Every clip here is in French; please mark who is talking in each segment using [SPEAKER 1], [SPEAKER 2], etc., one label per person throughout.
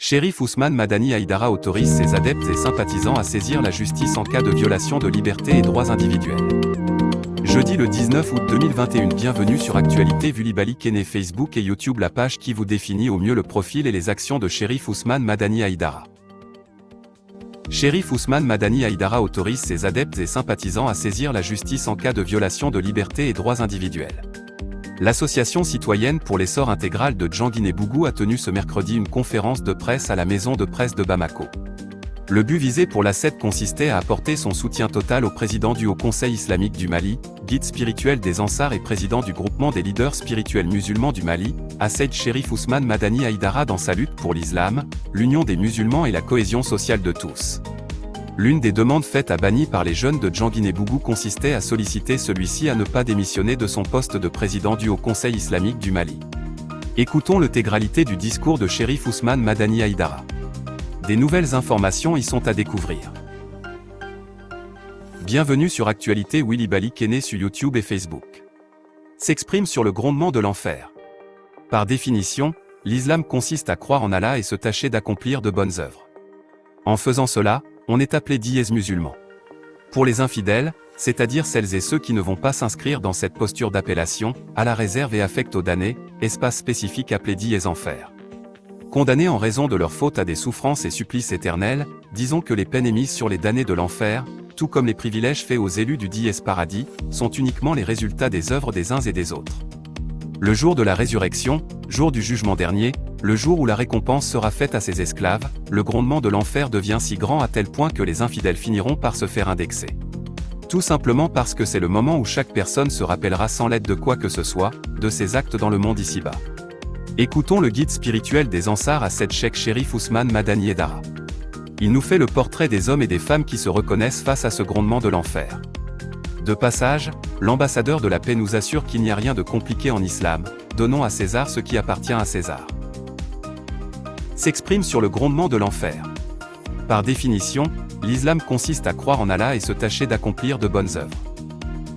[SPEAKER 1] Cherif Ousmane Madani Haïdara autorise ses adeptes et sympathisants à saisir la justice en cas de violation de libertés et droits individuels. Jeudi le 19 août 2021. Bienvenue sur Actualité Vulibali Kene Facebook et YouTube, la page qui vous définit au mieux le profil et les actions de Cherif Ousmane Madani Haïdara. Cherif Ousmane Madani Haïdara autorise ses adeptes et sympathisants à saisir la justice en cas de violation de libertés et droits individuels. L'association citoyenne pour l'essor intégral de Djanguiné-Bougou a tenu ce mercredi une conférence de presse à la maison de presse de Bamako. Le but visé pour l'ACED consistait à apporter son soutien total au président du Haut Conseil islamique du Mali, guide spirituel des Ansars et président du groupement des leaders spirituels musulmans du Mali, ACED Cherif Ousmane Madani Haïdara dans sa lutte pour l'islam, l'union des musulmans et la cohésion sociale de tous. L'une des demandes faites à Bani par les jeunes de Djanguiné-Bougou consistait à solliciter celui-ci à ne pas démissionner de son poste de président du Haut Conseil islamique du Mali. Écoutons l'intégralité du discours de Cherif Ousmane Madani Haïdara. Des nouvelles informations y sont à découvrir. Bienvenue sur Actualité Vulibali Kene sur YouTube et Facebook. S'exprime sur le grondement de l'enfer. Par définition, l'islam consiste à croire en Allah et se tâcher d'accomplir de bonnes œuvres. En faisant cela, on est appelé dièse musulman. Pour les infidèles, c'est-à-dire celles et ceux qui ne vont pas s'inscrire dans cette posture d'appellation, à la réserve et affecte aux damnés, espace spécifique appelé dièse enfer. Condamnés en raison de leur faute à des souffrances et supplices éternels, disons que les peines émises sur les damnés de l'enfer, tout comme les privilèges faits aux élus du dièse paradis, sont uniquement les résultats des œuvres des uns et des autres. Le jour de la résurrection, jour du jugement dernier, le jour où la récompense sera faite à ses esclaves, le grondement de l'enfer devient si grand à tel point que les infidèles finiront par se faire indexer. Tout simplement parce que c'est le moment où chaque personne se rappellera sans l'aide de quoi que ce soit, de ses actes dans le monde ici-bas. Écoutons le guide spirituel des Ansars ACED Cheikh Cherif Ousmane Madani Haïdara. Il nous fait le portrait des hommes et des femmes qui se reconnaissent face à ce grondement de l'enfer. De passage, l'ambassadeur de la paix nous assure qu'il n'y a rien de compliqué en islam, donnons à César ce qui appartient à César. S'exprime sur le grondement de l'enfer. Par définition, l'islam consiste à croire en Allah et se tâcher d'accomplir de bonnes œuvres.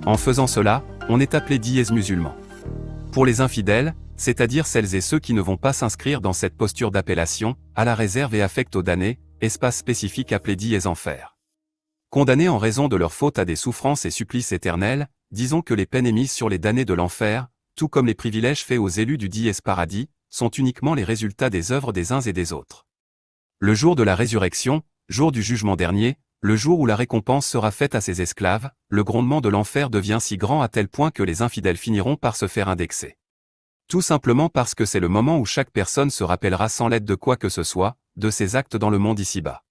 [SPEAKER 1] En faisant cela, on est appelé dièse musulman. Pour les infidèles, c'est-à-dire celles et ceux qui ne vont pas s'inscrire dans cette posture d'appellation, à la réserve et affecte aux damnés, espace spécifique appelé dièse enfer. Condamnés en raison de leur faute à des souffrances et supplices éternels, disons que les peines émises sur les damnés de l'enfer, tout comme les privilèges faits aux élus du dièse paradis, sont uniquement les résultats des œuvres des uns et des autres. Le jour de la résurrection, jour du jugement dernier, le jour où la récompense sera faite à ses esclaves, le grondement de l'enfer devient si grand à tel point que les infidèles finiront par se faire indexer. Tout simplement parce que c'est le moment où chaque personne se rappellera sans l'aide de quoi que ce soit, de ses actes dans le monde ici-bas.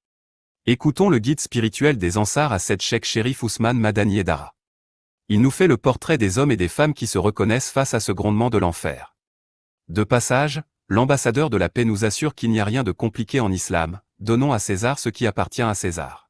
[SPEAKER 1] Écoutons le guide spirituel des Ansars ACED Cheikh Cherif Ousmane Madani Haïdara. Il nous fait le portrait des hommes et des femmes qui se reconnaissent face à ce grondement de l'enfer. De passage, l'ambassadeur de la paix nous assure qu'il n'y a rien de compliqué en islam, donnons à César ce qui appartient à César.